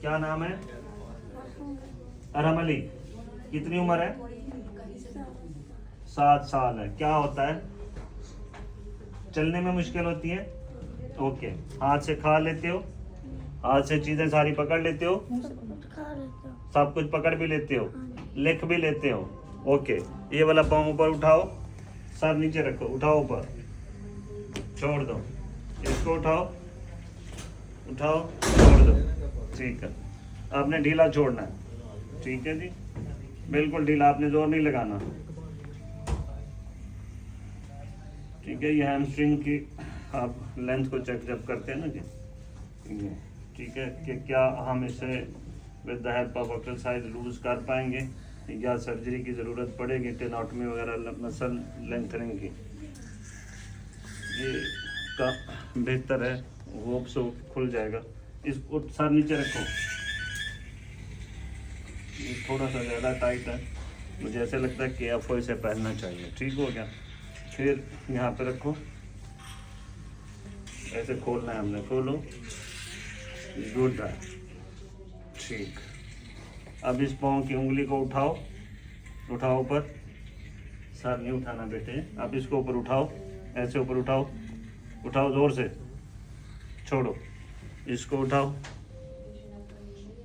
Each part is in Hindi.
क्या नाम है? अरहम अली। कितनी उम्र है? 7 साल है। क्या होता है? चलने में मुश्किल होती है। ओके। हाथ से खा लेते हो? हाथ से चीजें सारी पकड़ लेते हो? सब कुछ पकड़ भी लेते हो? लिख भी लेते हो? ओके। ये वाला पाँव ऊपर उठाओ, सर नीचे रखो, उठाओ ऊपर, छोड़ दो, इसको उठाओ, उठाओ, छोड़ दो। ठीक है, आपने ढीला छोड़ना है। ठीक है जी, बिल्कुल ढीला, आपने जोर नहीं लगाना। ठीक है, ये हैमस्ट्रिंग की आप लेंथ को चेक जब करते हैं ना जी, ये ठीक है कि क्या हम इसे with the help of exercise lose कर पाएंगे या सर्जरी की ज़रूरत पड़ेगी, टेनोटमी वगैरह, मसल लेंथनिंग की। ये का बेहतर है, होप सो खुल जाएगा। इसको सर नीचे रखो, ये थोड़ा सा ज़्यादा टाइट है, मुझे ऐसे लगता है कि आपको इसे पहनना चाहिए। ठीक हो गया, फिर यहाँ पे रखो, ऐसे खोलना है हमने, खोलो, गुड है। ठीक, अब इस पाँव की उंगली को उठाओ, उठाओ ऊपर, सर नहीं उठाना बेटे, अब इसको ऊपर उठाओ, ऐसे ऊपर उठाओ, उठाओ जोर से, छोड़ो, इसको उठाओ,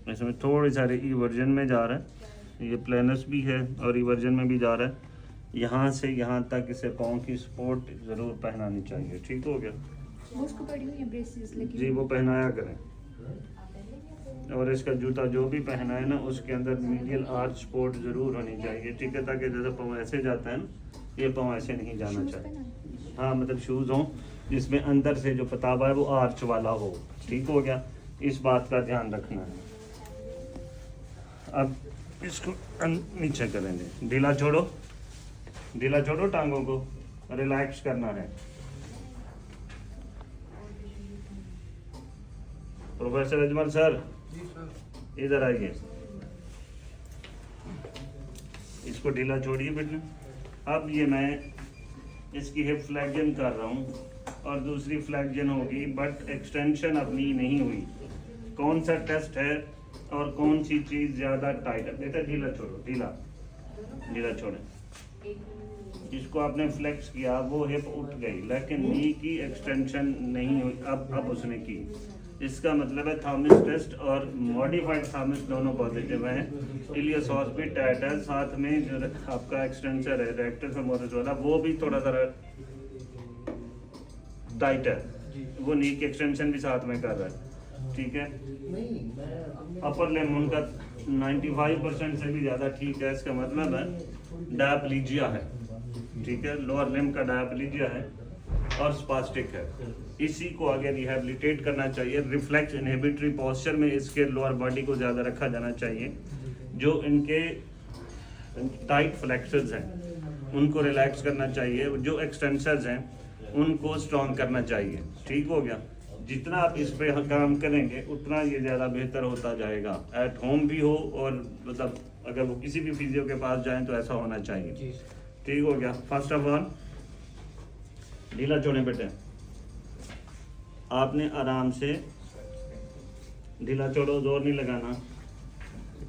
इसमें थोड़ी सारी इवर्जन में जा रहा है, ये प्लेनस भी है और इवर्जन में भी जा रहा है। यहाँ से यहाँ तक इसे पाँव की सपोर्ट ज़रूर पहनानी चाहिए। ठीक हो गया? वो उसको पड़ी हुई है ब्रेसेस, लेकिन जी वो पहनाया करें, और इसका जूता जो भी पहना है ना उसके अंदर मीडियल आर्च सपोर्ट ज़रूर होनी चाहिए। ठीक है, ताकि जैसे पाँव ऐसे जाता है ना, ये पाँव ऐसे नहीं जाना चाहिए। हाँ, मतलब शूज़ हों जिसमें अंदर से जो पताबा है वो आर्च वाला हो। ठीक हो गया, इस बात का ध्यान रखना है। अब इसको नीचे करेंगे, ढीला छोड़ो, ढीला छोड़ो, टांगों को रिलैक्स करना है। प्रोफेसर अजमल सर इधर आइए, इसको ढीला छोड़िए बेटा। अब ये मैं इसकी हिप फ्लेक्जन कर रहा हूँ और दूसरी फ्लेक्जन होगी, बट एक्सटेंशन अपनी नहीं हुई। कौन सा टेस्ट है और कौन सी चीज़ ज़्यादा टाइट है? बेटा ढीला छोड़ो, ढीला, ढीला छोड़ें। जिसको आपने फ्लेक्स किया वो हिप उठ गई, लेकिन नी की एक्सटेंशन नहीं हुई। अब उसने की, इसका मतलब है थॉमस टेस्ट और मॉडिफाइड थॉमस दोनों पॉजिटिव हैं। इलियोसॉस भी टाइट है, साथ में जो आपका एक्सटेंसर है रेक्टस फेमोरिस वाला वो भी थोड़ा सा टाइट है, वो नी की एक्सटेंशन भी साथ में कर रहा है। ठीक है, अपर लिम्ब उनका 95% से भी ज़्यादा ठीक है, इसका मतलब है डायप्लीजिया है। ठीक है, लोअर लिम्ब का डायप्लीजिया है और स्पास्टिक है। इसी को आगे रिहेबिलिटेट करना चाहिए। रिफ्लेक्स इनहिबिटरी पोस्चर में इसके लोअर बॉडी को ज़्यादा रखा जाना चाहिए। जो इनके टाइट फ्लेक्सर्स हैं उनको रिलैक्स करना चाहिए, जो एक्सटेंसर्स हैं उनको स्ट्रॉन्ग करना चाहिए। ठीक हो गया, जितना आप इस पे काम करेंगे उतना ये ज़्यादा बेहतर होता जाएगा। एट होम भी हो और मतलब अगर वो किसी भी फिजियो के पास जाएं तो ऐसा होना चाहिए। ठीक हो गया। फर्स्ट ऑफ ऑल ढीला छोड़ें बेटे, आपने आराम से ढीला छोड़ो, जोर नहीं लगाना,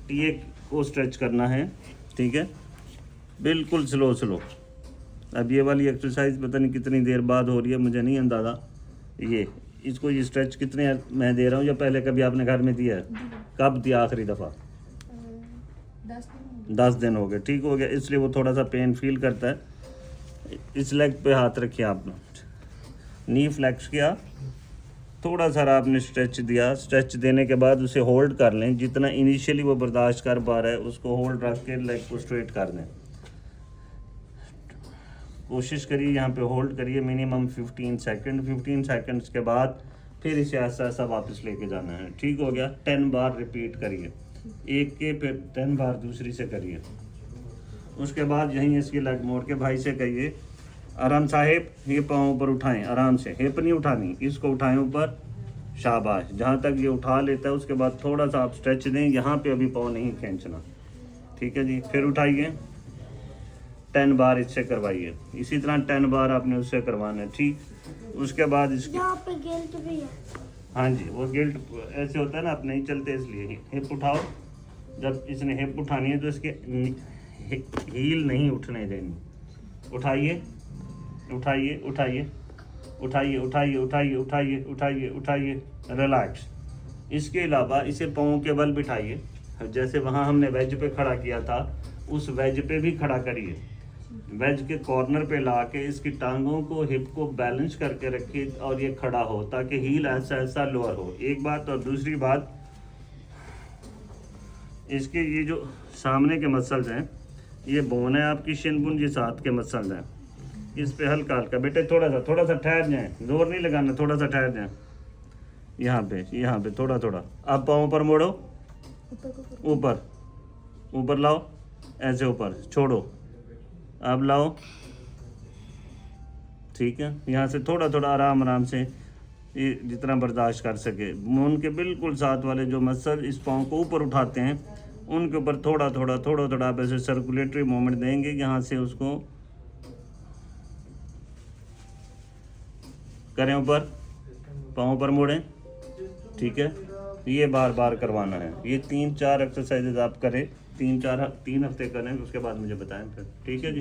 टीए को स्ट्रेच करना है। ठीक है, बिल्कुल स्लो स्लो। अब ये वाली एक्सरसाइज पता नहीं कितनी देर बाद हो रही है, मुझे नहीं अंदाज़ा। ये इसको ये स्ट्रेच कितने मैं दे रहा हूँ या पहले कभी आपने घर में दिया है? कब दिया आखिरी दफ़ा? 10 दिन हो गए। ठीक हो गया, इसलिए वो थोड़ा सा पेन फील करता है। इस लेग पे हाथ रखिए आपने, नी फ्लेक्स किया, थोड़ा सा आपने स्ट्रेच दिया। स्ट्रेच देने के बाद उसे होल्ड कर लें, जितना इनिशियली वो बर्दाश्त कर पा रहा है उसको होल्ड रख के लेग को स्ट्रेट कर दें। कोशिश करिए यहाँ पे होल्ड करिए मिनिमम 15 सेकंड। 15 सेकंड्स के बाद फिर इसे ऐसा ऐसा वापस लेके जाना है। ठीक हो गया, 10 बार रिपीट करिए, एक के फिर 10 बार दूसरी से करिए। उसके बाद यहीं इसकी लेग मोड़ के भाई से कहिए, आराम साहेब ये पाँव ऊपर उठाएं, आराम से, हिप नहीं उठानी, इसको उठाएं ऊपर, शाबाश। जहाँ तक ये उठा लेता है उसके बाद थोड़ा सा आप स्ट्रेच दें, यहाँ पे अभी पाँव नहीं खींचना। ठीक है जी, फिर उठाइए, 10 बार इससे करवाइए, इसी तरह 10 बार आपने उससे करवाना है। ठीक, उसके बाद इसकी हाँ जी, वो गिल्ट ऐसे होता है ना, आप नहीं चलते इसलिए। हिप उठाओ, जब इसने हिप उठानी है तो इसके हील नहीं उठने देनी। उठाइए उठाइए उठाइए उठाइए उठाइए उठाइए उठाइए उठाइए उठाइए, रिलैक्स। इसके अलावा इसे पाँव के बल बिठाइए, जैसे वहाँ हमने वेज पे खड़ा किया था उस वेज पे भी खड़ा करिए। वेज के कॉर्नर पे ला के इसकी टांगों को, हिप को बैलेंस करके रखिए और ये खड़ा हो, ताकि हील ऐसा ऐसा लोअर हो। एक बात। और दूसरी बात, इसके ये जो सामने के मसल्स हैं, ये बोन है आपकी शिन बोन, ये साथ के मसल्स हैं। इस पे हल्का हल्का, बेटे थोड़ा सा ठहर जाएं, जोर नहीं लगाना, थोड़ा सा ठहर जाएं। यहाँ पे थोड़ा थोड़ा। अब पाँव पर मोड़ो, ऊपर ऊपर लाओ, ऐसे ऊपर छोड़ो, अब लाओ। ठीक है, यहाँ से थोड़ा थोड़ा आराम से, ये जितना बर्दाश्त कर सके। मून के बिल्कुल साथ वाले जो मसल इस पाँव को ऊपर उठाते हैं, उनके ऊपर थोड़ा थोड़ा आप ऐसे सर्कुलेटरी मूवमेंट देंगे, यहाँ से उसको करें, ऊपर पाँव पर मोड़ें। ठीक है, ये बार बार करवाना है। ये 3-4 एक्सरसाइजेज आप करें, 3 हफ्ते करें, उसके बाद मुझे बताएं फिर। ठीक है जी।